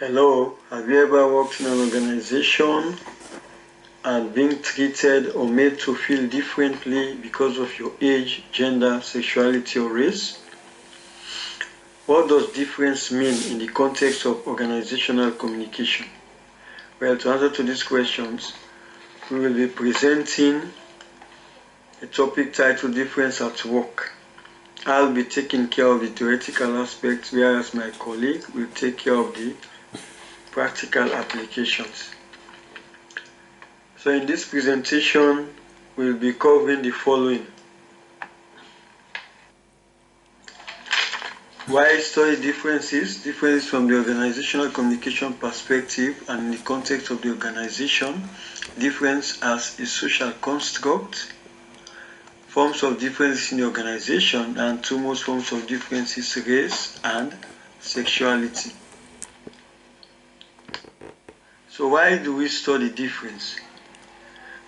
Hello, have you ever worked in an organization and been treated or made to feel differently because of your age, gender, sexuality, or race? What does difference mean in the context of organizational communication? Well, to answer to these questions, we will be presenting a topic titled Difference at Work. I'll be taking care of the theoretical aspects, whereas my colleague will take care of the practical applications. So in this presentation, we'll be covering the following. Why study differences? Differences from the organizational communication perspective and in the context of the organization. Difference as a social construct. Forms of differences in the organization, and two most forms of differences, race and sexuality. So why do we study difference?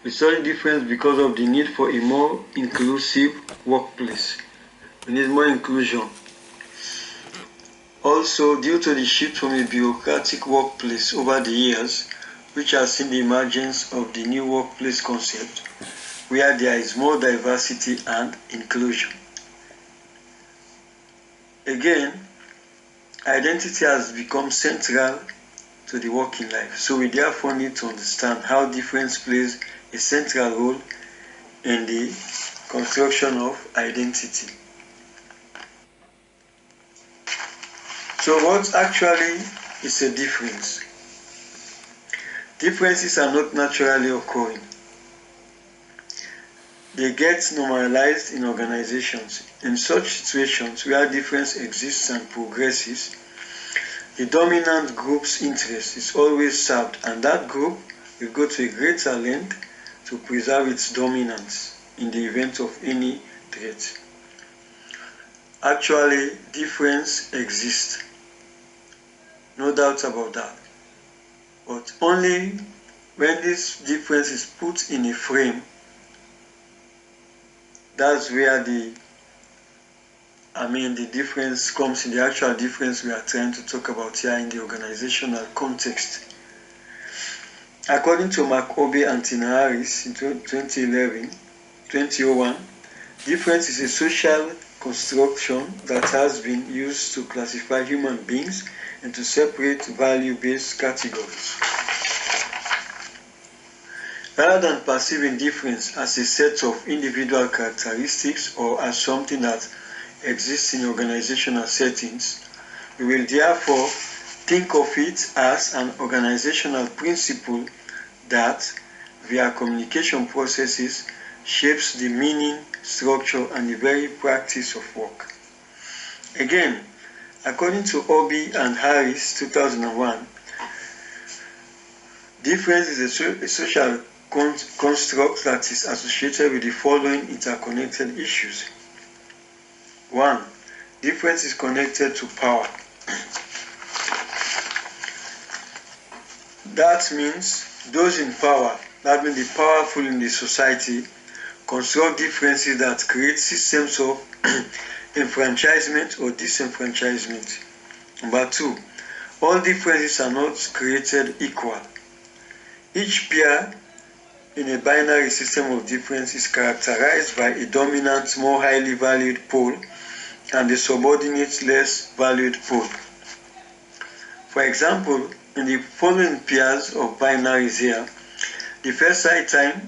We study difference because of the need for a more inclusive workplace. We need more inclusion. Also, due to the shift from a bureaucratic workplace over the years, which has seen the emergence of the new workplace concept, where there is more diversity and inclusion. Again, identity has become central to the working life, so we therefore need to understand how difference plays a central role in the construction of identity. So what actually is a difference? Differences are not naturally occurring. They get normalized in organizations. In such situations where difference exists and progresses, the dominant group's interest is always served, and that group will go to a greater length to preserve its dominance in the event of any threat. Actually, difference exists. No doubt about that. But only when this difference is put in a frame, that's where the difference comes in, the actual difference we are trying to talk about here in the organizational context. According to McCoby and Tina Harris in 2001, difference is a social construction that has been used to classify human beings into separate value-based categories. Rather than perceiving difference as a set of individual characteristics or as something that exists in organizational settings, we will therefore think of it as an organizational principle that, via communication processes, shapes the meaning, structure, and the very practice of work. Again, according to Obi and Harris, 2001, difference is a social construct that is associated with the following interconnected issues. 1. Difference is connected to power. That means those in power, that means the powerful in the society, construct differences that create systems of enfranchisement or disenfranchisement. Number 2, all differences are not created equal. Each pair in a binary system of difference is characterized by a dominant, more highly valued pole and a subordinate, less valued pole. For example, in the following pairs of binaries here, the first side time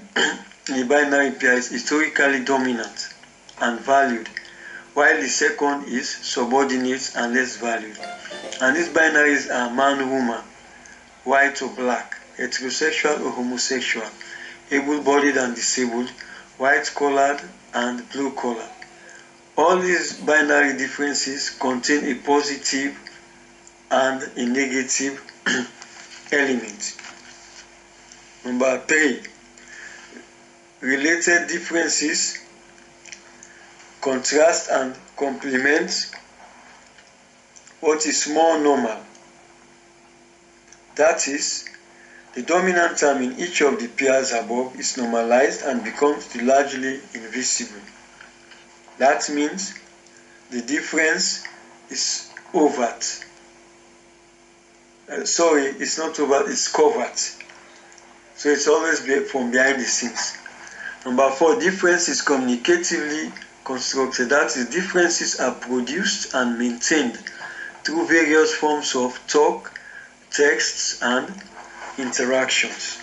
in the binary pair is historically dominant and valued, while the second is subordinate and less valued. And these binaries are man-woman, white or black, heterosexual or homosexual, able-bodied and disabled, white-collared and blue-collared. All these binary differences contain a positive and a negative element. Number 3, related differences contrast and complement what is more normal. That is, the dominant term in each of the pairs above is normalized and becomes largely invisible. That means the difference is overt. Sorry, it's not overt, it's covert. So it's always from behind the scenes. Number 4, difference is communicatively constructed. That is, differences are produced and maintained through various forms of talk, texts, and interactions.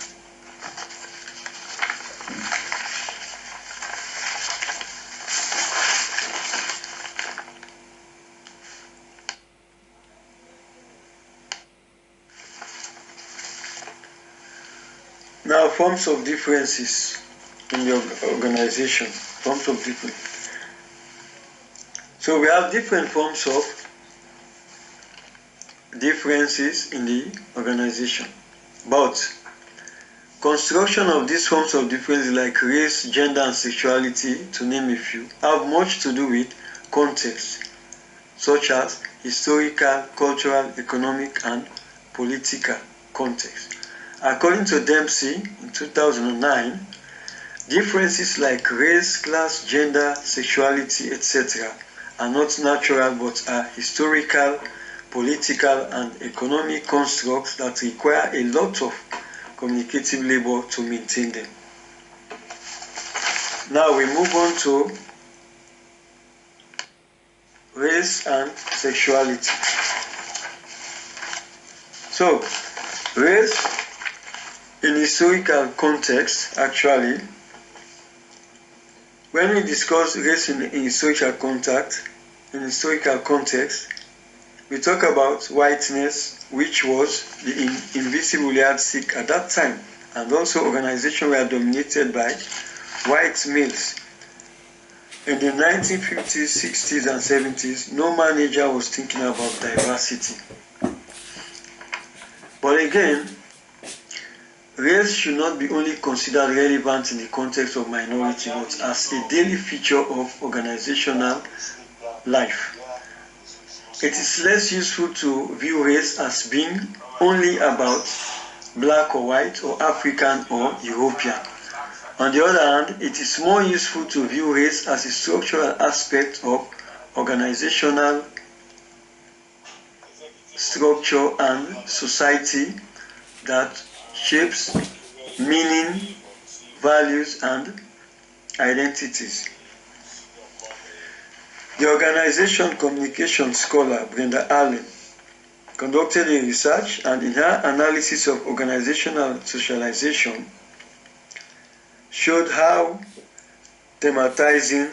Now, forms of differences in the organization. Forms of difference. So we have different forms of differences in the organization. But construction of these forms of difference, like race, gender, and sexuality, to name a few, have much to do with context, such as historical, cultural, economic, and political context. According to Dempsey in 2009, differences like race, class, gender, sexuality, etc. are not natural but are historical, political, and economic constructs that require a lot of communicative labor to maintain them. Now we move on to race and sexuality. So, race in historical context, actually, when we discuss race in historical context, we talk about whiteness, which was the invisible yardstick at that time, and also organizations were dominated by white males. In the 1950s, 60s, and 70s, no manager was thinking about diversity. But again, race should not be only considered relevant in the context of minority, but as a daily feature of organizational life. It is less useful to view race as being only about black or white or African or European. On the other hand, it is more useful to view race as a structural aspect of organizational structure and society that shapes meaning, values, and identities. The organization communication scholar Brenda Allen conducted a research, and in her analysis of organizational socialization showed how thematizing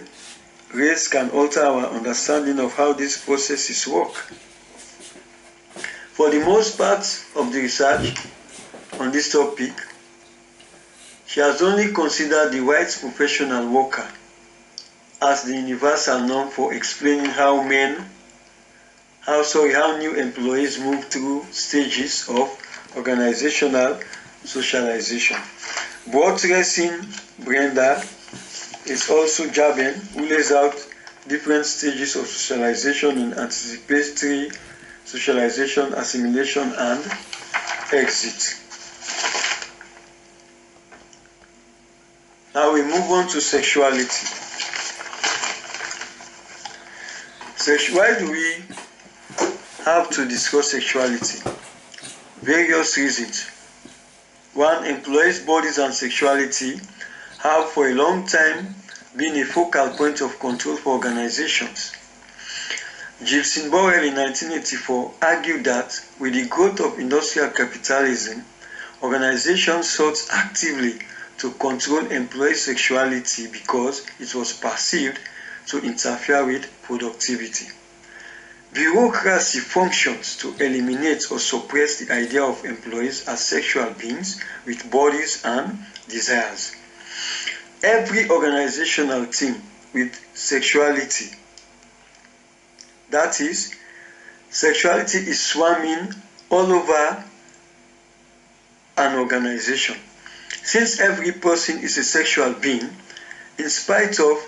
race can alter our understanding of how these processes work. For the most part of the research on this topic, she has only considered the white professional worker as the universal norm for explaining how new employees move through stages of organizational socialization. Buttressing Brenda is also Jaben, who lays out different stages of socialization in anticipatory socialization, assimilation, and exit. Now we move on to sexuality. Why do we have to discuss sexuality? Various reasons. 1. Employees' bodies and sexuality have for a long time been a focal point of control for organizations. Gibson Borrell in 1984 argued that with the growth of industrial capitalism, organizations sought actively to control employee sexuality because it was perceived to interfere with productivity. Bureaucracy functions to eliminate or suppress the idea of employees as sexual beings with bodies and desires. Every organizational team with sexuality, that is, sexuality is swarming all over an organization. Since every person is a sexual being, in spite of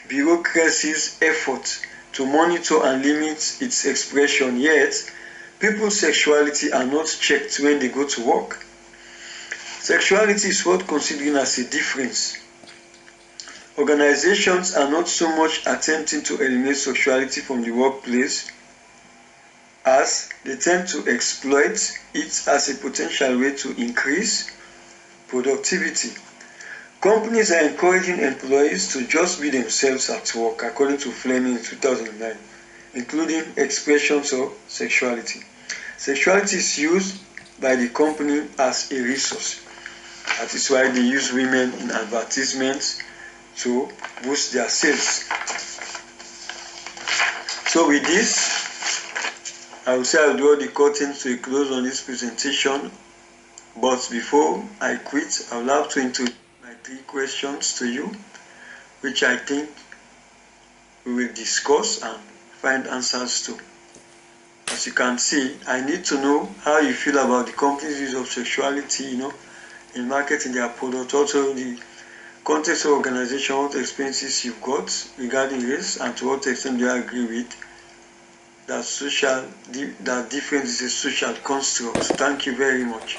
bureaucracy's efforts to monitor and limit its expression, yet people's sexuality are not checked when they go to work. Sexuality is worth considering as a difference. Organizations are not so much attempting to eliminate sexuality from the workplace as they tend to exploit it as a potential way to increase productivity. Companies are encouraging employees to just be themselves at work, according to Fleming in 2009, including expressions of sexuality. Sexuality is used by the company as a resource. That is why they use women in advertisements to boost their sales. So with this, I will say I will draw the curtains to a close on this presentation. But before I quit, I will have to introduce my 3 questions to you, which I think we will discuss and find answers to. As you can see, I need to know how you feel about the company's use of sexuality, in marketing their product. Also, the context of organization, what experiences you've got regarding race, and to what extent do you agree with that difference is a social construct. Thank you very much.